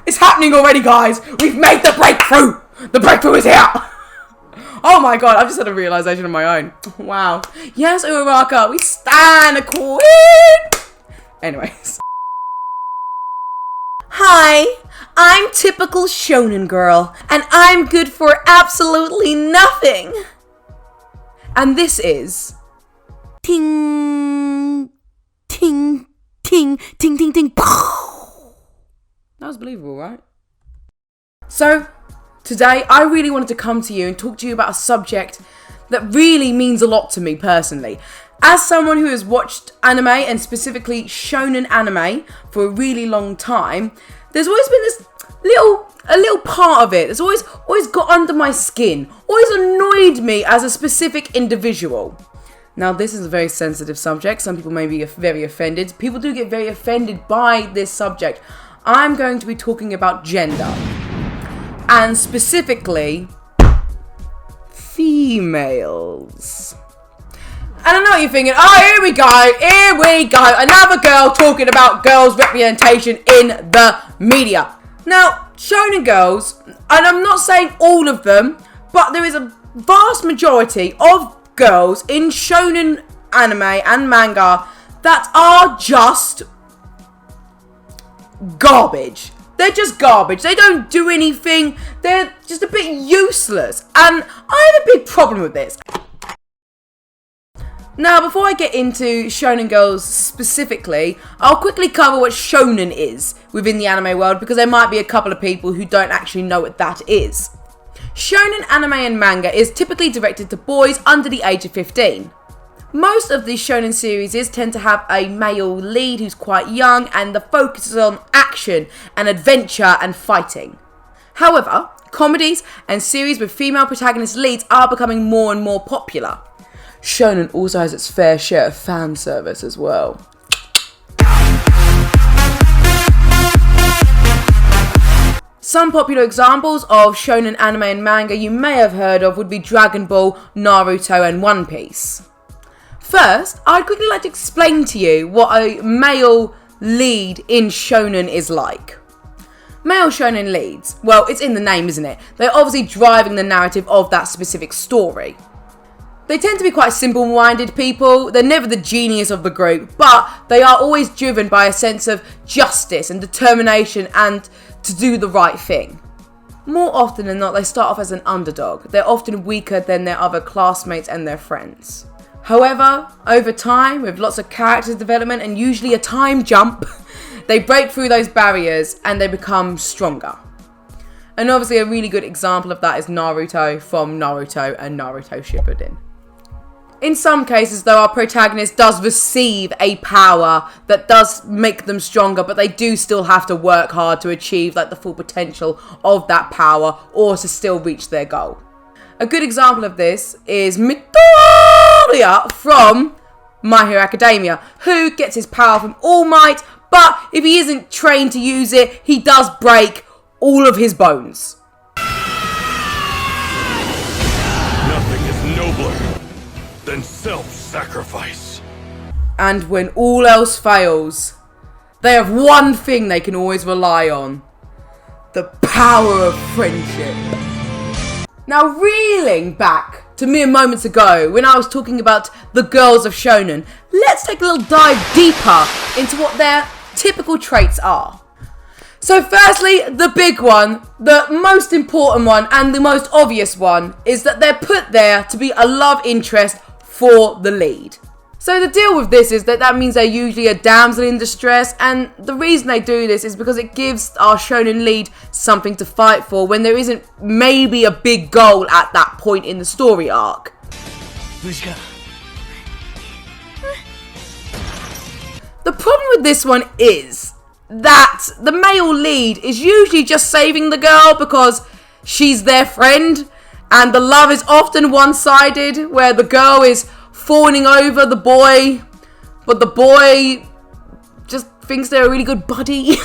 It's happening already, guys. We've made the breakthrough. The breakthrough is here. Oh my god, I've just had a realization of my own. Wow. Yes, Uraraka, we stand a queen. Anyways. Hi, I'm typical shonen girl, and I'm good for absolutely nothing. And this is... Ting, ting, ting, ting, ting, ting. That was believable, right? So, today I really wanted to come to you and talk to you about a subject that really means a lot to me personally. As someone who has watched anime, and specifically shonen anime, for a really long time, there's always been this little part of it that's always got under my skin, always annoyed me as a specific individual. Now, this is a very sensitive subject. Some people may be very offended. People do get very offended by this subject. I'm going to be talking about gender. And specifically, females. And I know what you're thinking, oh, here we go, another girl talking about girls' representation in the media. Now, shonen girls, and I'm not saying all of them, but there is a vast majority of girls in shonen anime and manga that are just garbage. They're just garbage. They don't do anything. They're just a bit useless. And I have a big problem with this. Now, before I get into shonen girls specifically, I'll quickly cover what shonen is within the anime world, because there might be a couple of people who don't actually know what that is. Shonen anime and manga is typically directed to boys under the age of 15. Most of these shonen series tend to have a male lead who's quite young, and the focus is on action and adventure and fighting. However, comedies and series with female protagonist leads are becoming more and more popular. Shonen also has its fair share of fan service as well. Some popular examples of shonen anime and manga you may have heard of would be Dragon Ball, Naruto and One Piece. First, I'd quickly like to explain to you what a male lead in shonen is like. Male shonen leads, well, it's in the name, isn't it? They're obviously driving the narrative of that specific story. They tend to be quite simple-minded people. They're never the genius of the group, but they are always driven by a sense of justice and determination and to do the right thing. More often than not, they start off as an underdog. They're often weaker than their other classmates and their friends. However, over time, with lots of character development and usually a time jump, they break through those barriers and they become stronger. And obviously a really good example of that is Naruto from Naruto and Naruto Shippuden. In some cases, though, our protagonist does receive a power that does make them stronger, but they do still have to work hard to achieve the full potential of that power or to still reach their goal. A good example of this is Midoriya from My Hero Academia, who gets his power from All Might, but if he isn't trained to use it, he does break all of his bones. Nothing is nobler than self-sacrifice. And when all else fails, they have one thing they can always rely on: the power of friendship. Now, reeling back to mere moments ago when I was talking about the girls of shonen, let's take a little dive deeper into what their typical traits are. So firstly, the big one, the most important one and the most obvious one is that they're put there to be a love interest for the lead. So the deal with this is that means they're usually a damsel in distress, and the reason they do this is because it gives our shonen lead something to fight for when there isn't maybe a big goal at that point in the story arc. The problem with this one is that the male lead is usually just saving the girl because she's their friend, and the love is often one-sided, where the girl is fawning over the boy, but the boy just thinks they're a really good buddy.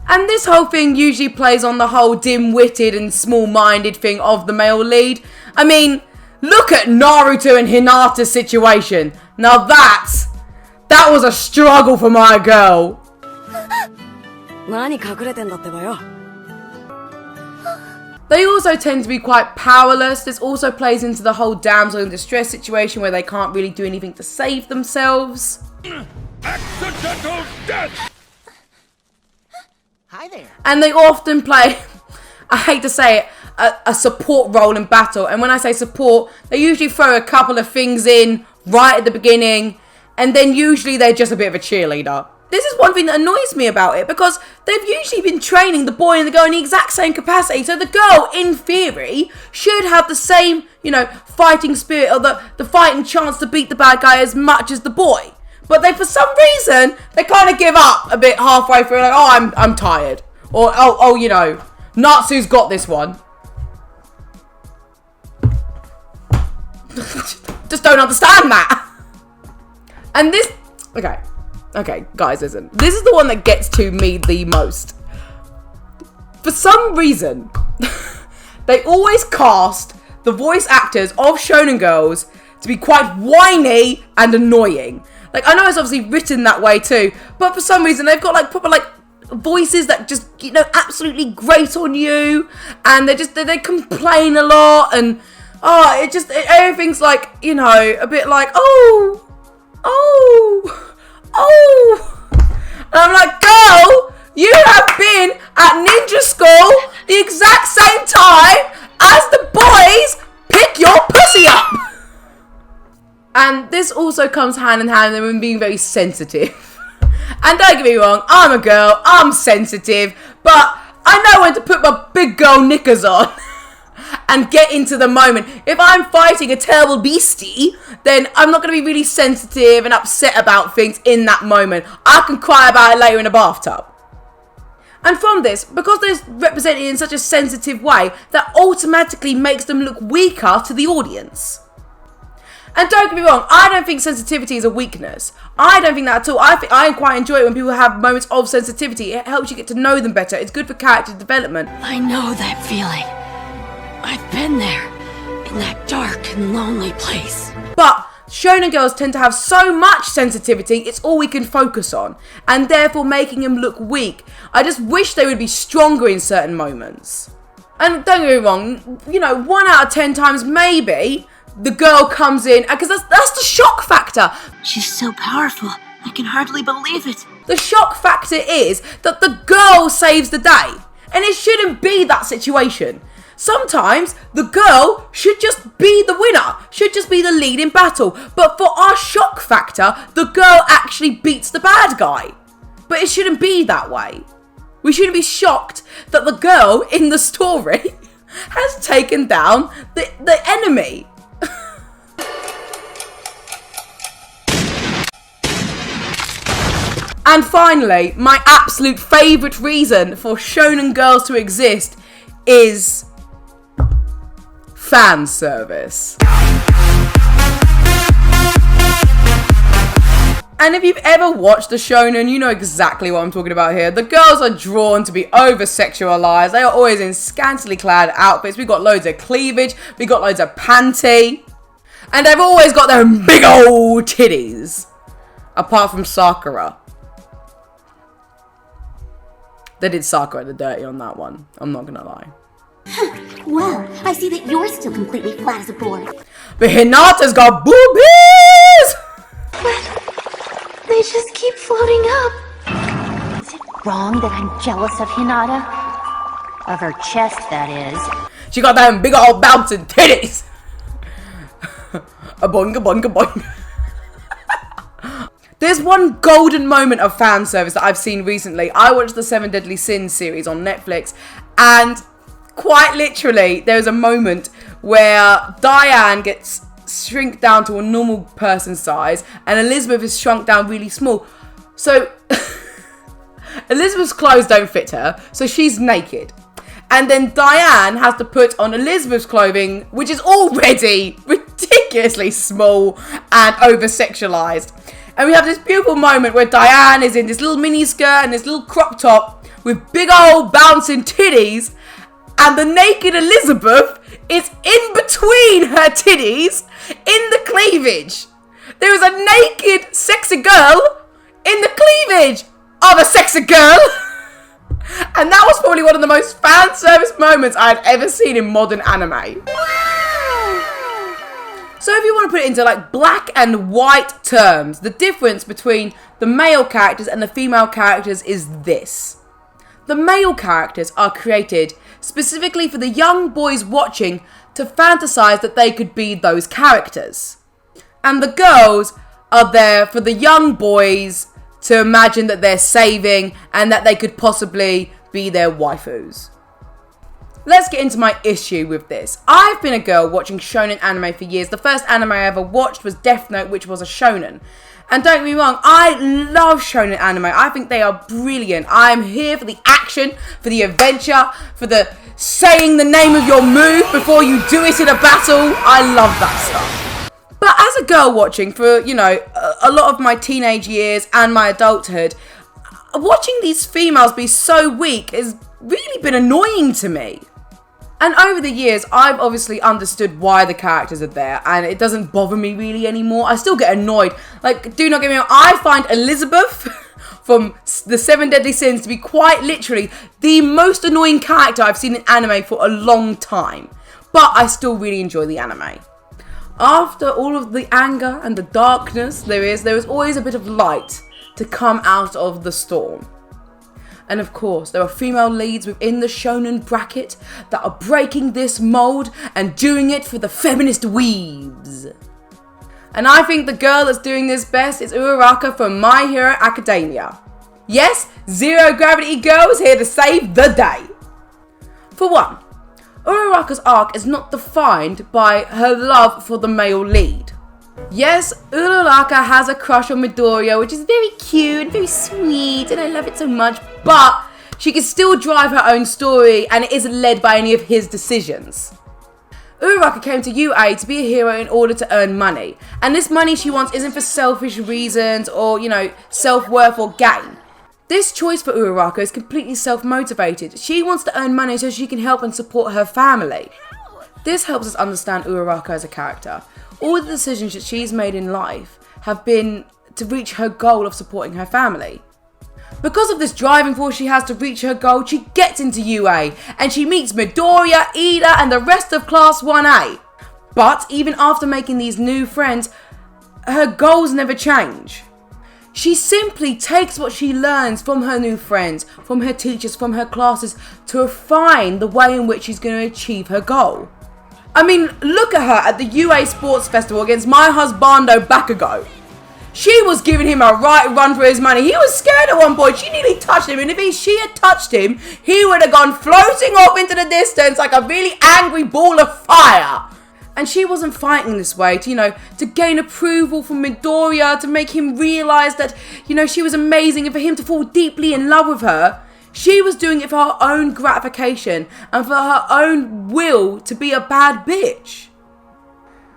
And this whole thing usually plays on the whole dim-witted and small-minded thing of the male lead. I mean, look at Naruto and Hinata's situation. Now that was a struggle for my girl. 何隠れてんだってばよ。 They also tend to be quite powerless. This also plays into the whole damsel in distress situation where they can't really do anything to save themselves. Accidental death! Hi there. And they often play, I hate to say it, a support role in battle. And when I say support, they usually throw a couple of things in right at the beginning, and then usually they're just a bit of a cheerleader. This is one thing that annoys me about it, because they've usually been training the boy and the girl in the exact same capacity. So the girl, in theory, should have the same, you know, fighting spirit or the fighting chance to beat the bad guy as much as the boy. But they, for some reason, they kind of give up a bit halfway through, like, oh, I'm tired. Or, oh, you know, Natsu's got this one. Just don't understand that. And this, okay, guys, listen. This is the one that gets to me the most. For some reason, they always cast the voice actors of Shonen Girls to be quite whiny and annoying. Like, I know it's obviously written that way too, but for some reason they've got like proper like voices that just, you know, absolutely grate on you, and they complain a lot, and everything's like, you know, a bit like, oh. And I'm like, girl, you have been at ninja school the exact same time as the boys pick your pussy up. And this also comes hand in hand with them being very sensitive. And don't get me wrong, I'm a girl, I'm sensitive, but I know when to put my big girl knickers on and get into the moment. If I'm fighting a terrible beastie, then I'm not going to be really sensitive and upset about things in that moment. I can cry about it later in a bathtub. And from this, because they're represented in such a sensitive way, that automatically makes them look weaker to the audience. And don't get me wrong, I don't think sensitivity is a weakness. I don't think that at all. I quite enjoy it when people have moments of sensitivity. It helps you get to know them better. It's good for character development. I know that feeling. I've been there, in that dark and lonely place. But shonen girls tend to have so much sensitivity, it's all we can focus on, and therefore making them look weak. I just wish they would be stronger in certain moments. And don't get me wrong, you know, 1 out of 10 times maybe the girl comes in, because that's the shock factor. She's so powerful, I can hardly believe it. The shock factor is that the girl saves the day, and it shouldn't be that situation. Sometimes the girl should just be the winner, should just be the lead in battle. But for our shock factor, the girl actually beats the bad guy. But it shouldn't be that way. We shouldn't be shocked that the girl in the story has taken down the enemy. And finally, my absolute favourite reason for shonen girls to exist is fan service. And if you've ever watched a shonen, you know exactly what I'm talking about here. The girls are drawn to be over-sexualized. They are always in scantily clad outfits. We've got loads of cleavage. We've got loads of panty. And they've always got their big old titties. Apart from Sakura. They did Sakura the dirty on that one. I'm not gonna lie. Well, I see that you're still completely flat as a board. But Hinata's got boobies! But they just keep floating up. Is it wrong that I'm jealous of Hinata? Of her chest, that is. She got them big old bouncing titties! A boing, a boing, a boing. There's one golden moment of fan service that I've seen recently. I watched the 7 Deadly Sins series on Netflix, and quite literally there was a moment where Diane gets shrink down to a normal person size and Elizabeth is shrunk down really small. So Elizabeth's clothes don't fit her, so she's naked. And then Diane has to put on Elizabeth's clothing, which is already ridiculously small and over-sexualized. And we have this beautiful moment where Diane is in this little mini skirt and this little crop top with big old bouncing titties, and the naked Elizabeth is in between her titties in the cleavage. There is a naked sexy girl in the cleavage of a sexy girl. And that was probably one of the most fan service moments I had ever seen in modern anime. So if you want to put it into like black and white terms, the difference between the male characters and the female characters is this. The male characters are created specifically for the young boys watching to fantasize that they could be those characters. And the girls are there for the young boys to imagine that they're saving and that they could possibly be their waifus. Let's get into my issue with this. I've been a girl watching shonen anime for years. The first anime I ever watched was Death Note, which was a shonen. And don't get me wrong, I love shonen anime. I think they are brilliant. I'm here for the action, for the adventure, for the saying the name of your move before you do it in a battle. I love that stuff. But as a girl watching for, you know, a lot of my teenage years and my adulthood, watching these females be so weak has really been annoying to me. And over the years, I've obviously understood why the characters are there, and it doesn't bother me really anymore. I still get annoyed. Like, do not get me wrong, I find Elizabeth from the 7 Deadly Sins to be quite literally the most annoying character I've seen in anime for a long time. But I still really enjoy the anime. After all of the anger and the darkness there is always a bit of light to come out of the storm. And of course, there are female leads within the shonen bracket that are breaking this mold and doing it for the feminist weebs. And I think the girl that's doing this best is Uraraka from My Hero Academia. Yes, Zero Gravity Girl is here to save the day. For one, Uraraka's arc is not defined by her love for the male lead. Yes, Uraraka has a crush on Midoriya, which is very cute and very sweet, and I love it so much, but she can still drive her own story and it isn't led by any of his decisions. Uraraka came to UA to be a hero in order to earn money, and this money she wants isn't for selfish reasons or, you know, self-worth or gain. This choice for Uraraka is completely self-motivated. She wants to earn money so she can help and support her family. This helps us understand Uraraka as a character. All the decisions that she's made in life have been to reach her goal of supporting her family. Because of this driving force she has to reach her goal, she gets into UA and she meets Midoriya, Ida and the rest of Class 1A. But even after making these new friends, her goals never change. She simply takes what she learns from her new friends, from her teachers, from her classes to refine the way in which she's going to achieve her goal. I mean, look at her at the UA Sports Festival against my husbando Bakugo. She was giving him a right run for his money. He was scared at one point. She nearly touched him, and if she had touched him, he would have gone floating off into the distance like a really angry ball of fire. And she wasn't fighting this way to, you know, to gain approval from Midoriya, to make him realise that, you know, she was amazing and for him to fall deeply in love with her. She was doing it for her own gratification and for her own will to be a bad bitch.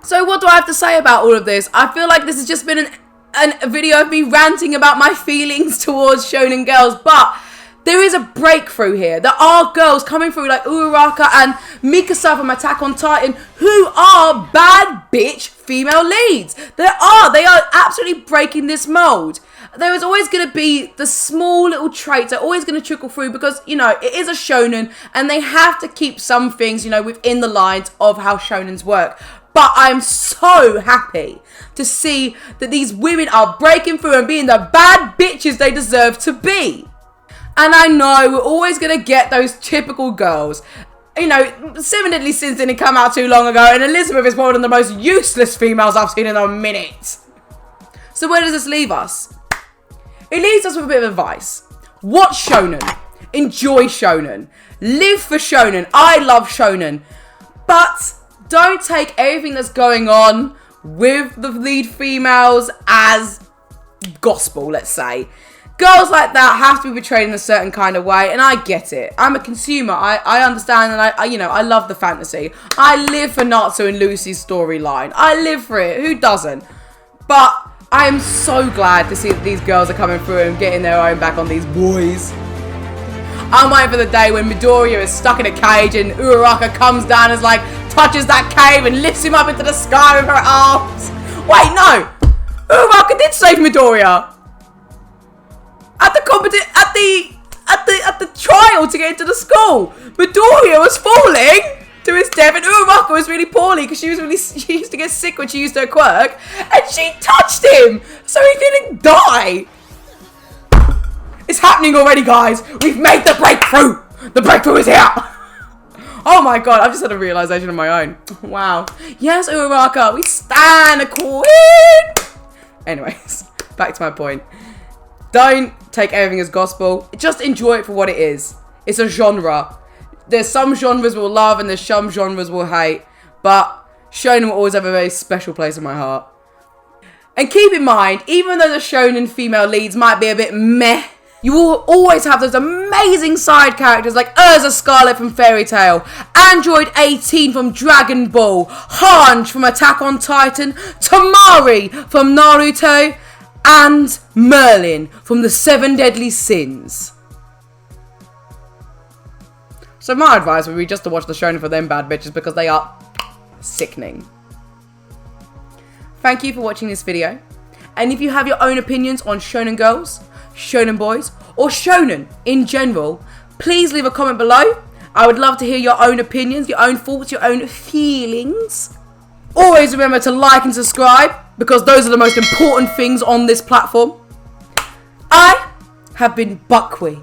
So what do I have to say about all of this? I feel like this has just been a video of me ranting about my feelings towards shonen girls, but there is a breakthrough here. There are girls coming through like Uraraka and Mikasa from Attack on Titan who are bad bitch female leads. They are absolutely breaking this mold. There is always going to be the small little traits are always going to trickle through because, you know, it is a shonen and they have to keep some things, you know, within the lines of how shonens work. But I'm so happy to see that these women are breaking through and being the bad bitches they deserve to be. And I know we're always going to get those typical girls. You know, 7 Deadly Sins didn't come out too long ago, and Elizabeth is one of the most useless females I've seen in a minute. So where does this leave us? It leaves us with a bit of advice. Watch shonen. Enjoy shonen. Live for shonen. I love shonen. But don't take everything that's going on with the lead females as gospel, let's say. Girls like that have to be portrayed in a certain kind of way, and I get it. I'm a consumer. I understand, and I love the fantasy. I live for Natsu and Lucy's storyline. I live for it. Who doesn't? But I am so glad to see that these girls are coming through and getting their own back on these boys. I'm waiting for the day when Midoriya is stuck in a cage and Uraraka comes down and touches that cave and lifts him up into the sky with her arms. Wait, no! Uraraka did save Midoriya! At the at the trial to get into the school. Midoriya was falling to his death, and Uraraka was really poorly because she used to get sick when she used her quirk, and she touched him, so he didn't die. It's happening already, guys. We've made the breakthrough. The breakthrough is here. Oh my god, I've just had a realization of my own. Wow. Yes, Uraraka, we stand a queen. Anyways, back to my point. Don't take everything as gospel. Just enjoy it for what it is. It's a genre. There's some genres we'll love and there's some genres we'll hate. But shonen will always have a very special place in my heart. And keep in mind, even though the shonen female leads might be a bit meh, you will always have those amazing side characters like Urza Scarlet from Fairy Tail, Android 18 from Dragon Ball, Hange from Attack on Titan, Tamari from Naruto, and Merlin from the 7 Deadly Sins. So my advice would be just to watch the shonen for them bad bitches because they are sickening. Thank you for watching this video. And if you have your own opinions on shonen girls, shonen boys, or shonen in general, please leave a comment below. I would love to hear your own opinions, your own thoughts, your own feelings. Always remember to like and subscribe because those are the most important things on this platform. I have been Buckwheat.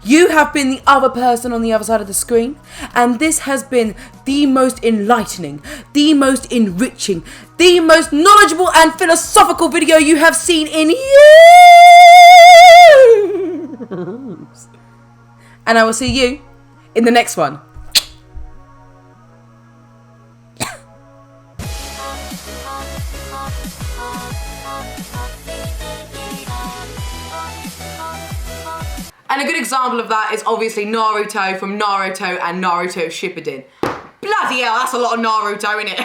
You have been the other person on the other side of the screen, and this has been the most enlightening, the most enriching, the most knowledgeable and philosophical video you have seen in years. And I will see you in the next one. And a good example of that is obviously Naruto from Naruto and Naruto Shippuden. Bloody hell, that's a lot of Naruto, innit?